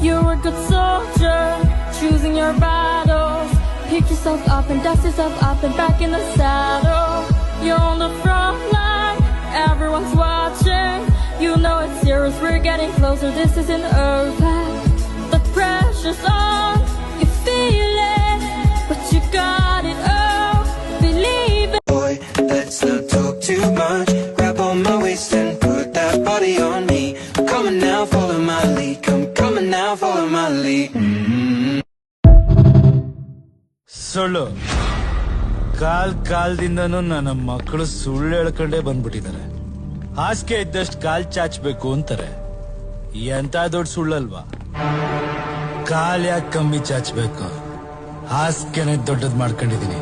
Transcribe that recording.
You're a good soldier, choosing your battles. Pick yourself up and dust yourself up and back in the saddle. You're on the front line, everyone's watching. You know it's serious, we're getting closer, this isn't over. The pressure's on, you feel it, but you got it, oh, believe it. Boy, let's not talk too much. Grab on my waist and put that body on me. I'm coming now, follow my lead. Come coming now, follow my lead. ಸುಳ್ಳು ಕಾಲ್ದಿಂದನೂ ನನ್ನ ಮಕ್ಕಳು ಸುಳ್ಳು ಹೇಳ್ಕೊಂಡೇ ಬಂದ್ಬಿಟ್ಟಿದ್ದಾರೆ. ಹಾಸಿಗೆ ಇದ್ದಷ್ಟು ಕಾಲ್ ಚಾಚಬೇಕು ಅಂತಾರೆ. ಎಂತ ದೊಡ್ಡ ಸುಳ್ಳಲ್ವಾ? ಕಾಲ್ ಯಾಕೆ ಕಮ್ಮಿ ಚಾಚಬೇಕು? ಹಾಸಿಗೆನೆ ದೊಡ್ಡದ್ ಮಾಡ್ಕೊಂಡಿದೀನಿ.